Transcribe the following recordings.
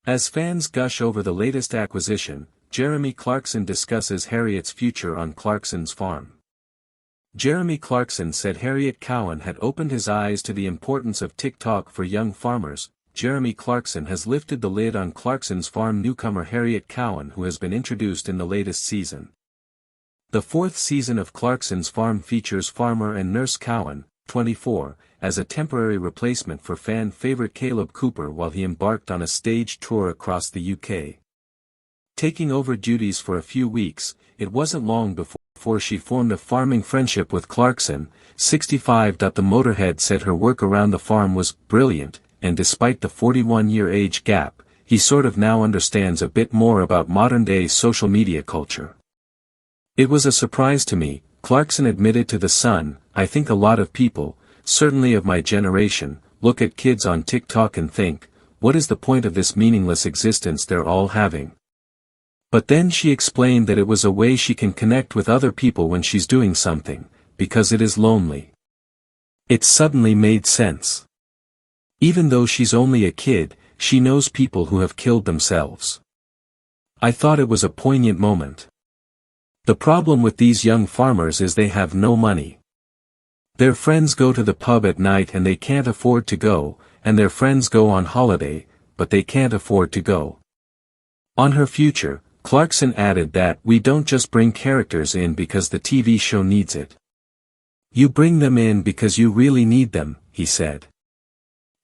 As fans gush over the latest acquisition, Jeremy Clarkson discusses Harriet's future on Clarkson's farm. Jeremy Clarkson said Harriet Cowan had opened his eyes to the importance of TikTok for young farmers. Jeremy Clarkson has lifted the lid on Clarkson's farm newcomer Harriet Cowan, who has been introduced in the latest season. The fourth season of Clarkson's farm features farmer and nurse Cowan, 24, as a temporary replacement for fan favorite Kaleb Cooper while he embarked on a stage tour across the UK. Taking over duties for a few weeks, it wasn't long before she formed a farming friendship with Clarkson. 65. The motorhead said her work around the farm was brilliant, and despite the 41-year age gap, he sort of now understands a bit more about modern-day social media culture. It was a surprise to me, Clarkson admitted to The Sun. I think a lot of people, certainly of my generation, look at kids on TikTok and think, what is the point of this meaningless existence they're all having? But then she explained that it was a way she can connect with other people when she's doing something, because it is lonely. It suddenly made sense. Even though she's only a kid, she knows people who have killed themselves. I thought it was a poignant moment. The problem with these young farmers is they have no money. Their friends go to the pub at night and they can't afford to go, and their friends go on holiday, but they can't afford to go. On her future, Clarkson added that we don't just bring characters in because the TV show needs it. You bring them in because you really need them, he said.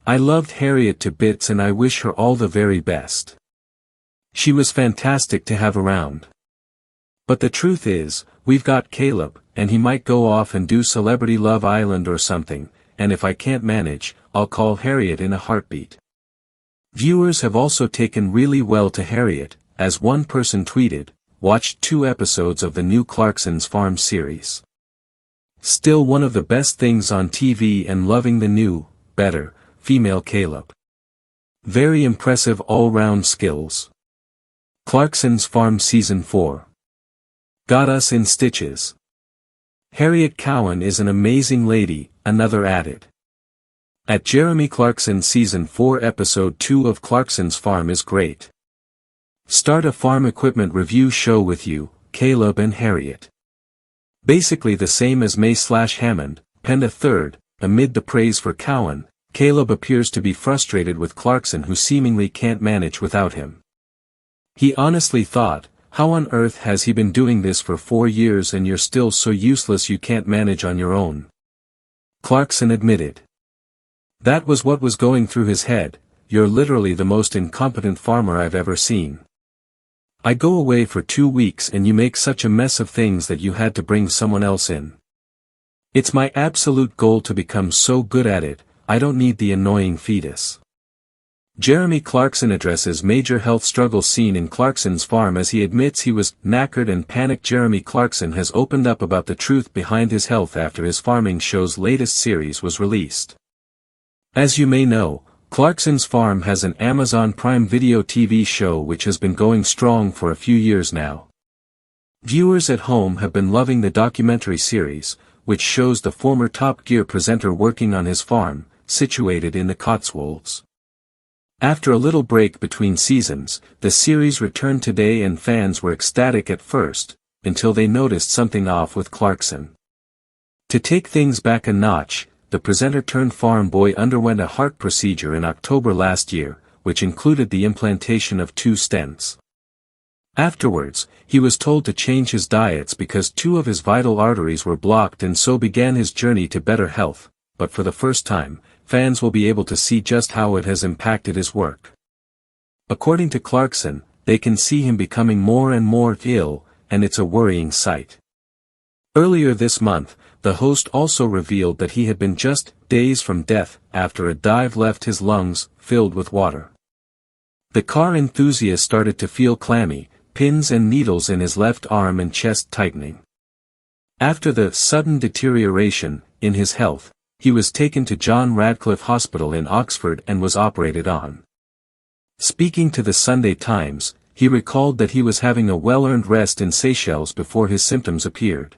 I loved Harriet to bits and I wish her all the very best. She was fantastic to have around. But the truth is, we've got Kaleb, and he might go off and do Celebrity Love Island or something, and if I can't manage, I'll call Harriet in a heartbeat. Viewers have also taken really well to Harriet, as one person tweeted, watched 2 episodes of the new Clarkson's Farm series. Still one of the best things on TV and loving the new, better, female Kaleb. Very impressive all-round skills. Clarkson's Farm Season 4. Got us in stitches. Harriet Cowan is an amazing lady, another added. At Jeremy Clarkson Season 4 Episode 2 of Clarkson's Farm is great. Start a farm equipment review show with you, Kaleb and Harriet. Basically the same as May/Hammond, penned a third. Amid the praise for Cowan, Kaleb appears to be frustrated with Clarkson, who seemingly can't manage without him. He honestly thought, how on earth has he been doing this for 4 years and you're still so useless you can't manage on your own? Clarkson admitted. That was what was going through his head. You're literally the most incompetent farmer I've ever seen. I go away for 2 weeks and you make such a mess of things that you had to bring someone else in. It's my absolute goal to become so good at it, I don't need the annoying fetus. Jeremy Clarkson addresses major health struggles seen in Clarkson's Farm as he admits he was knackered and panicked. Jeremy Clarkson has opened up about the truth behind his health after his farming show's latest series was released. As you may know, Clarkson's Farm has an Amazon Prime Video TV show which has been going strong for a few years now. Viewers at home have been loving the documentary series, which shows the former Top Gear presenter working on his farm, situated in the Cotswolds. After a little break between seasons, the series returned today and fans were ecstatic at first, until they noticed something off with Clarkson. To take things back a notch, the presenter-turned-farm boy underwent a heart procedure in October last year, which included the implantation of 2 stents. Afterwards, he was told to change his diets because 2 of his vital arteries were blocked, and so began his journey to better health, but for the first time, fans will be able to see just how it has impacted his work. According to Clarkson, they can see him becoming more and more ill, and it's a worrying sight. Earlier this month, the host also revealed that he had been just days from death after a dive left his lungs filled with water. The car enthusiast started to feel clammy, pins and needles in his left arm and chest tightening. After the sudden deterioration in his health, he was taken to John Radcliffe Hospital in Oxford and was operated on. Speaking to the Sunday Times, he recalled that he was having a well-earned rest in Seychelles before his symptoms appeared.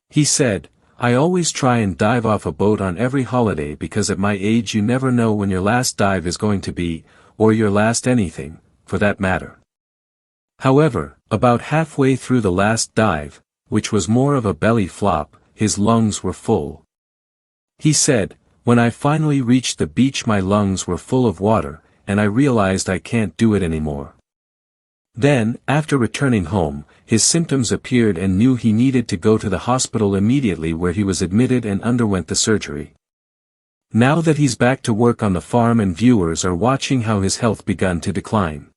He said, I always try and dive off a boat on every holiday because at my age you never know when your last dive is going to be. or your last anything, for that matter. However, about halfway through the last dive, which was more of a belly flop, his lungs were full. He said, "When I finally reached the beach my lungs were full of water, and I realized I can't do it anymore." Then, after returning home, his symptoms appeared and knew he needed to go to the hospital immediately, where he was admitted and underwent the surgery. Now that he's back to work on the farm and viewers are watching how his health begun to decline.